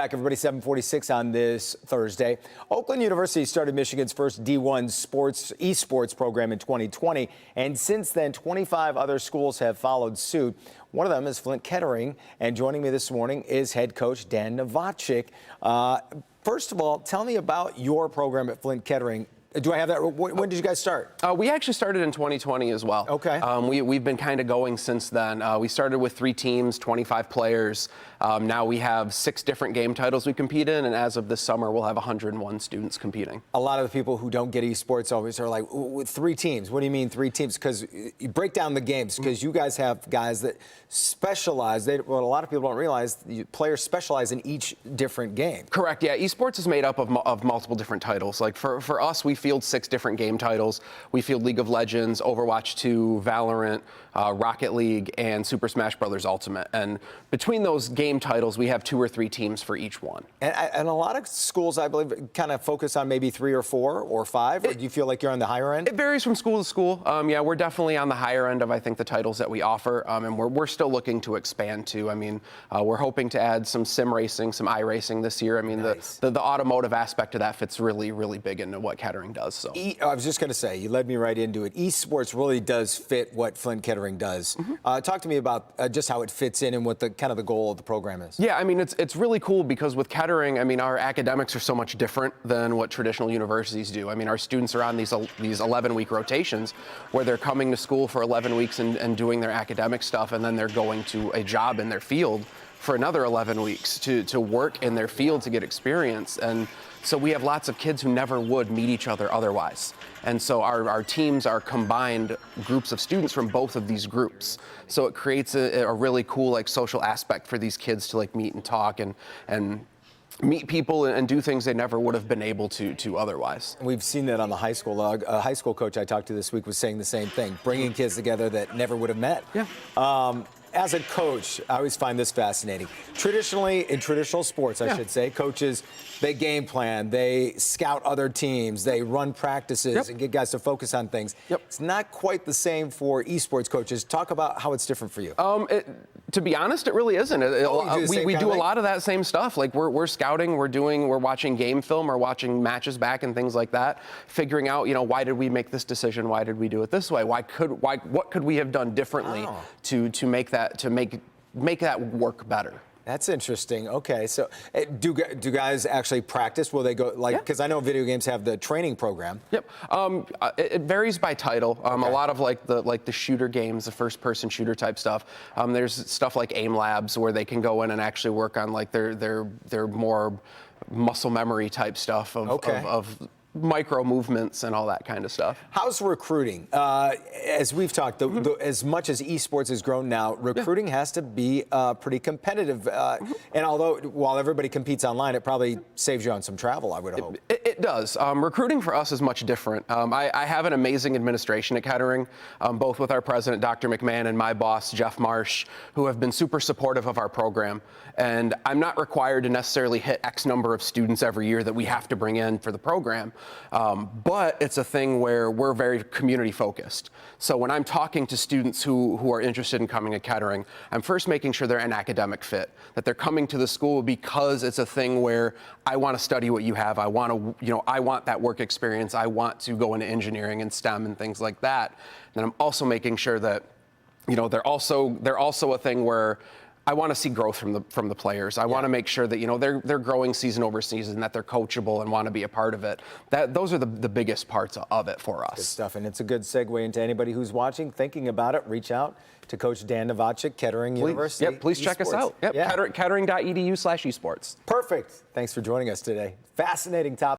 back, everybody. 7:46 on this Thursday. Oakland University started Michigan's first D1 esports program in 2020, and since then, 25 other schools have followed suit. One of them is Flint Kettering, and joining me this morning is head coach Dan Nowaczyk. First of all, tell me about your program at Flint Kettering. Do I have that? When did you guys start? We actually started in 2020 as well. Okay. We've been kind of going since then. We started with 3 teams, 25 players. Now we have 6 different game titles we compete in, and as of this summer, we'll have 101 students competing. A lot of the people who don't get esports always are like, with 3 teams. What do you mean 3 teams? Because you break down the games, because you guys have guys that specialize. What a lot of people don't realize, players specialize in each different game. Correct, yeah. Esports is made up of multiple different titles. Like for us, we field 6 different game titles. We field League of Legends, Overwatch 2, Valorant, Rocket League, and Super Smash Bros. Ultimate. And between those game titles, we have 2 or 3 teams for each one. And a lot of schools, I believe, kind of focus on maybe 3 or 4 or 5. Or do you feel like you're on the higher end? It varies from school to school. Yeah, we're definitely on the higher end of, I think, the titles that we offer. And we're still looking to expand too. I mean, we're hoping to add some sim racing, some iRacing this year. I mean, nice. the automotive aspect of that fits really, really big into what Kettering does. So. I was just going to say, you led me right into it. Esports really does fit what Flint Kettering does. Talk to me about just how it fits in and what the kind of the goal of the program is. Yeah, I mean, it's really cool because with Kettering, I mean, our academics are so much different than what traditional universities do. I mean, our students are on these 11-week rotations where they're coming to school for 11 weeks and doing their academic stuff, and then they're going to a job in their field for another 11 weeks to work in their field to get experience. And so we have lots of kids who never would meet each other otherwise. And so our teams are combined groups of students from both of these groups. So it creates a really cool like social aspect for these kids to like meet and talk and meet people and do things they never would have been able to otherwise. We've seen that on the high school. A high school coach I talked to this week was saying the same thing, bringing kids together that never would have met. Yeah. As a coach, I always find this fascinating. Traditionally, in traditional sports, I should say, coaches, they game plan, they scout other teams, they run practices and get guys to focus on things. It's not quite the same for esports coaches. Talk about how it's different for you. To be honest, it really isn't. We do a lot of that same stuff. Like we're scouting, we're watching game film or watching matches back and things like that, figuring out, why did we make this decision? Why did we do it this way? What could we have done differently to make that work better? That's interesting. Okay, so do guys actually practice? Will they go because I know video games have the training program. Yep. It varies by title. A lot of the shooter games, the first-person shooter type stuff. There's stuff like aim labs where they can go in and actually work on like their more muscle memory type stuff of micro movements and all that kind of stuff. How's recruiting? As we've talked, as much as esports has grown now, recruiting has to be pretty competitive. And while everybody competes online, it probably saves you on some travel, I would hope. It does. Recruiting for us is much different. I have an amazing administration at Kettering, both with our president, Dr. McMahon, and my boss, Jeff Marsh, who have been super supportive of our program. And I'm not required to necessarily hit X number of students every year that we have to bring in for the program. But it's a thing where we're very community focused. So when I'm talking to students who are interested in coming to Kettering, I'm first making sure they're an academic fit, that they're coming to the school because it's a thing where I want to study what you have. I want that work experience. I want to go into engineering and STEM and things like that. And I'm also making sure that, they're also a thing where I want to see growth from the players. I want to make sure that they're growing season over season, that they're coachable and want to be a part of it. Those are the biggest parts of it for us. Good stuff, and it's a good segue into anybody who's watching, thinking about it. Reach out to Coach Dan Nowaczyk, Kettering University. Yep, please check us out. Yep, Kettering.edu/esports. Perfect. Thanks for joining us today. Fascinating topic.